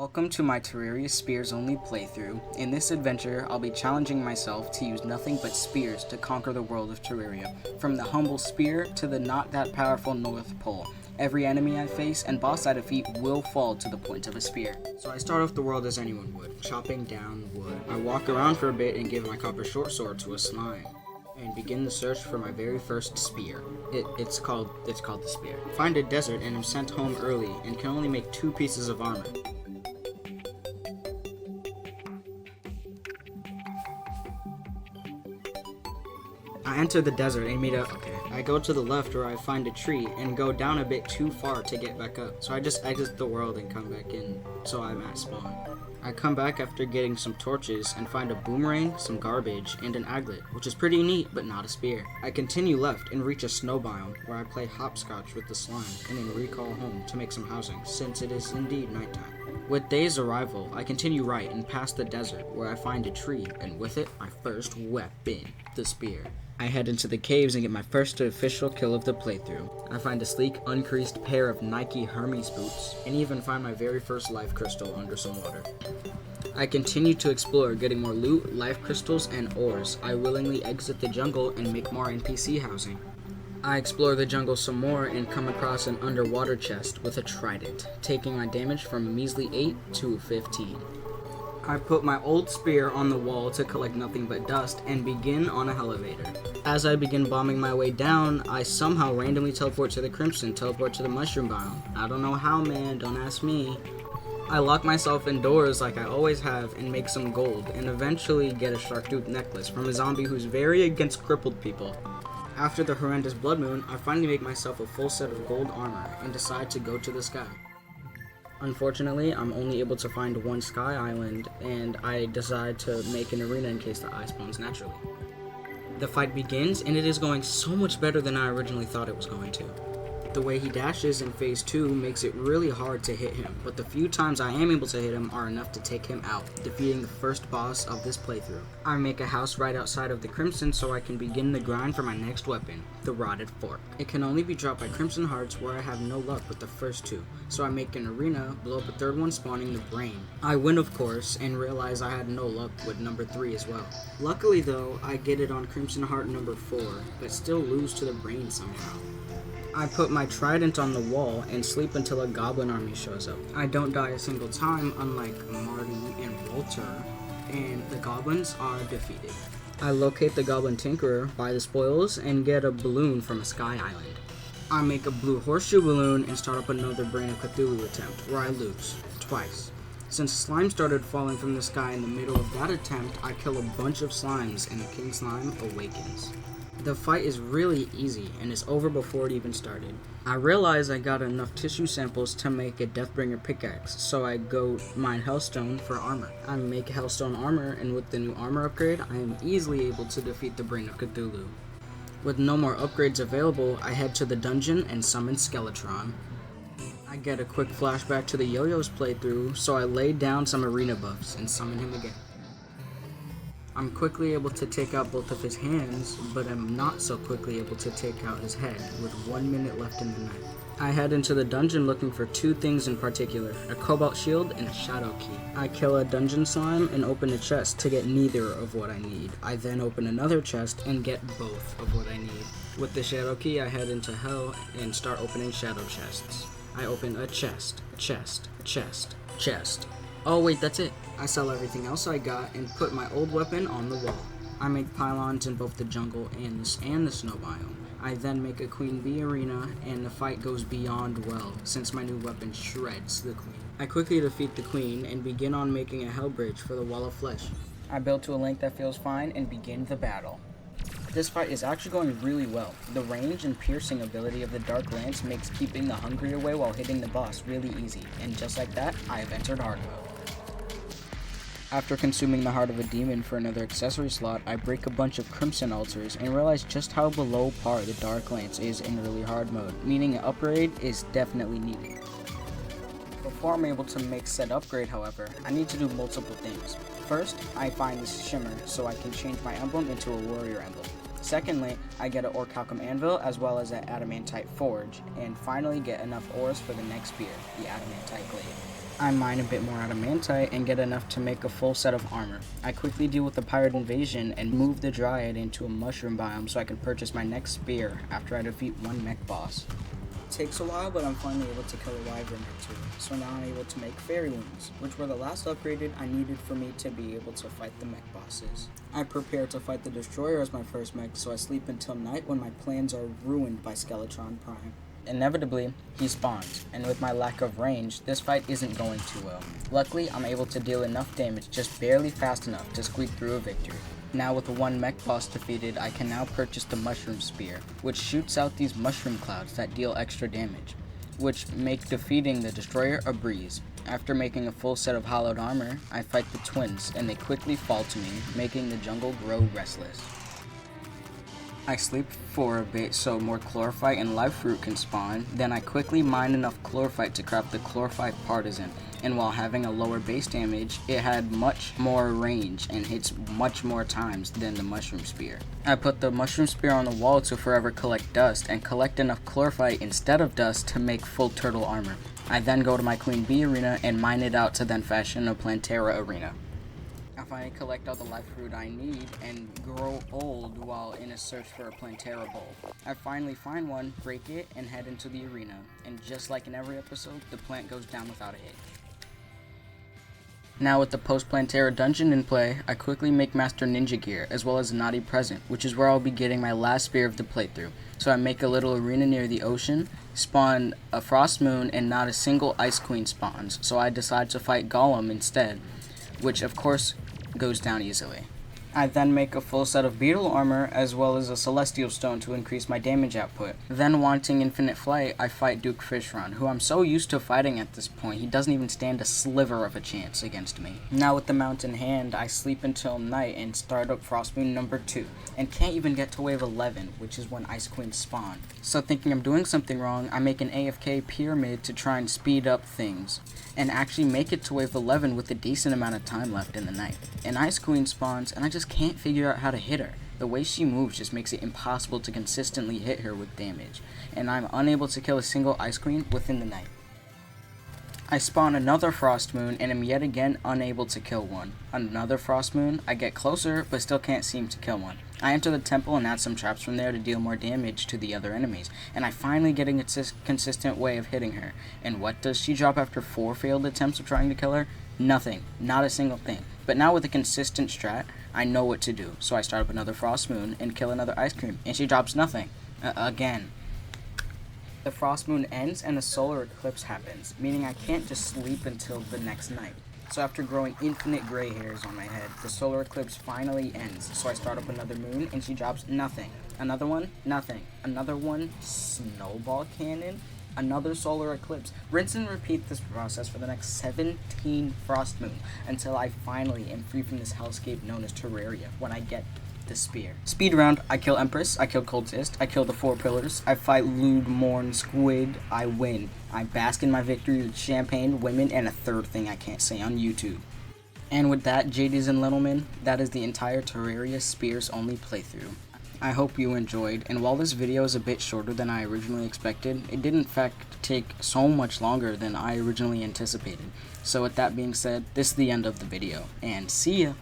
Welcome to my Terraria Spears Only playthrough. In this adventure, I'll be challenging myself to use nothing but spears to conquer the world of Terraria. From the humble spear to the not that powerful North Pole. Every enemy I face and boss I defeat will fall to the point of a spear. So I start off the world as anyone would, chopping down wood. I walk around for a bit and give my copper short sword to a slime, and begin the search for my very first spear. It's called the spear. Find a desert and am sent home early and can only make 2 pieces of armor. I enter the desert and meet up. I go to the left where I find a tree and go down a bit too far to get back up. So I just exit the world and come back in, so I'm at spawn. I come back after getting some torches and find a boomerang, some garbage, and an aglet, which is pretty neat but not a spear. I continue left and reach a snow biome where I play hopscotch with the slime and then recall home to make some housing, since it is indeed nighttime. With day's arrival, I continue right and pass the desert where I find a tree, and with it, my first weapon, the spear. I head into the caves and get my first official kill of the playthrough. I find a sleek, uncreased pair of Nike Hermes boots, and even find my very first life crystal under some water. I continue to explore, getting more loot, life crystals, and ores. I willingly exit the jungle and make more NPC housing. I explore the jungle some more and come across an underwater chest with a trident, taking my damage from a measly 8 to 15. I put my old spear on the wall to collect nothing but dust and begin on a elevator. As I begin bombing my way down, I somehow randomly teleport to the Crimson, teleport to the mushroom biome. I don't know how, man, don't ask me. I lock myself indoors like I always have and make some gold, and eventually get a shark tooth necklace from a zombie who's very against crippled people. After the horrendous blood moon, I finally make myself a full set of gold armor and decide to go to the sky. Unfortunately, I'm only able to find one sky island, and I decide to make an arena in case the eye spawns naturally. The fight begins, and it is going so much better than I originally thought it was going to. The way he dashes in phase 2 makes it really hard to hit him, but the few times I am able to hit him are enough to take him out, defeating the first boss of this playthrough. I make a house right outside of the Crimson so I can begin the grind for my next weapon, the Rotted Fork. It can only be dropped by Crimson Hearts where I have no luck with the first 2, so I make an arena, blow up a third one spawning the Brain. I win of course, and realize I had no luck with number 3 as well. Luckily though, I get it on Crimson Heart number 4, but still lose to the Brain somehow. I put my trident on the wall and sleep until a goblin army shows up. I don't die a single time, unlike Marty and Walter, and the goblins are defeated. I locate the goblin tinkerer, buy the spoils, and get a balloon from a sky island. I make a blue horseshoe balloon and start up another Brain of Cthulhu attempt, where I lose, twice. Since slime started falling from the sky in the middle of that attempt, I kill a bunch of slimes and the king slime awakens. The fight is really easy and is over before it even started. I realize I got enough tissue samples to make a Deathbringer pickaxe, so I go mine Hellstone for armor. I make Hellstone armor, and with the new armor upgrade, I am easily able to defeat the Brain of Cthulhu. With no more upgrades available, I head to the dungeon and summon Skeletron. I get a quick flashback to the Yo-Yo's playthrough, so I lay down some arena buffs and summon him again. I'm quickly able to take out both of his hands, but I'm not so quickly able to take out his head, with 1 minute left in the night. I head into the dungeon looking for 2 things in particular, a cobalt shield and a shadow key. I kill a dungeon slime and open a chest to get neither of what I need. I then open another chest and get both of what I need. With the shadow key, I head into hell and start opening shadow chests. I open a chest, chest, chest, chest. Oh wait, that's it. I sell everything else I got and put my old weapon on the wall. I make pylons in both the jungle and the snow biome. I then make a Queen Bee arena, and the fight goes beyond well, since my new weapon shreds the queen. I quickly defeat the queen and begin on making a hell bridge for the wall of flesh. I build to a length that feels fine and begin the battle. This fight is actually going really well. The range and piercing ability of the Dark Lance makes keeping the hungry away while hitting the boss really easy, and just like that, I have entered hard mode. After consuming the heart of a demon for another accessory slot, I break a bunch of crimson altars and realize just how below par the Dark Lance is in really hard mode, meaning an upgrade is definitely needed. Before I'm able to make said upgrade, however, I need to do multiple things. First, I find this shimmer so I can change my emblem into a warrior emblem. Secondly, I get an orichalcum anvil as well as an adamantite forge, and finally get enough ores for the next spear, the adamantite glaive. I mine a bit more adamantite and get enough to make a full set of armor. I quickly deal with the pirate invasion and move the dryad into a mushroom biome so I can purchase my next spear after I defeat one mech boss. It takes a while, but I'm finally able to kill a wyvern or two, so now I'm able to make fairy wings, which were the last upgraded I needed for me to be able to fight the mech bosses. I prepare to fight the destroyer as my first mech, so I sleep until night when my plans are ruined by Skeletron Prime. Inevitably, he spawns, and with my lack of range, this fight isn't going too well. Luckily, I'm able to deal enough damage just barely fast enough to squeak through a victory. Now with the one mech boss defeated, I can now purchase the mushroom spear, which shoots out these mushroom clouds that deal extra damage, which make defeating the destroyer a breeze. After making a full set of hollowed armor, I fight the twins, and they quickly fall to me, making the jungle grow restless. I sleep for a bit so more chlorophyte and life fruit can spawn, then I quickly mine enough chlorophyte to craft the chlorophyte partisan, and while having a lower base damage, it had much more range and hits much more times than the mushroom spear. I put the mushroom spear on the wall to forever collect dust and collect enough chlorophyte instead of dust to make full turtle armor. I then go to my queen bee arena and mine it out to then fashion a Plantera arena. I finally collect all the life fruit I need and grow old while in a search for a Plantera bowl. I finally find one, break it, and head into the arena, and just like in every episode, the plant goes down without a hit. Now with the post-Plantera dungeon in play, I quickly make Master Ninja gear, as well as a naughty present, which is where I'll be getting my last spear of the playthrough. So I make a little arena near the ocean, spawn a frost moon, and not a single ice queen spawns, so I decide to fight Golem instead, which of course goes down easily. I then make a full set of beetle armor as well as a celestial stone to increase my damage output. Then wanting infinite flight, I fight Duke Fishron, who I'm so used to fighting at this point, he doesn't even stand a sliver of a chance against me. Now with the mount in hand, I sleep until night and start up Frostmoon number 2, and can't even get to wave 11, which is when Ice Queens spawn. So thinking I'm doing something wrong, I make an AFK pyramid to try and speed up things, and actually make it to wave 11 with a decent amount of time left in the night. An Ice Queen spawns, and I just can't figure out how to hit her. The way she moves just makes it impossible to consistently hit her with damage, and I'm unable to kill a single Ice Queen within the night. I spawn another Frost Moon and am yet again unable to kill one. Another Frost Moon, I get closer but still can't seem to kill one. I enter the temple and add some traps from there to deal more damage to the other enemies, and I finally get a consistent way of hitting her. And what does she drop after 4 failed attempts of trying to kill her? Nothing. Not a single thing. But now with a consistent strat, I know what to do. So I start up another Frost Moon and kill another Ice Cream, and she drops nothing. Again. The Frost Moon ends and a solar eclipse happens, meaning I can't just sleep until the next night. So after growing infinite gray hairs on my head, the solar eclipse finally ends, so I start up another moon and she drops nothing. Another one, nothing. Another one, snowball cannon. Another solar eclipse. Rinse and repeat this process for the next 17 Frost Moon until I finally am free from this hellscape known as Terraria when I get the spear. Speed round, I kill Empress, I kill Cultist, I kill the 4 pillars, I fight Lewd, Morn, Squid, I win. I bask in my victory with champagne, women, and a third thing I can't say on YouTube. And with that, JDs and Littlemen, that is the entire Terraria Spears only playthrough. I hope you enjoyed, and while this video is a bit shorter than I originally expected, it did in fact take so much longer than I originally anticipated. So with that being said, this is the end of the video, and see ya!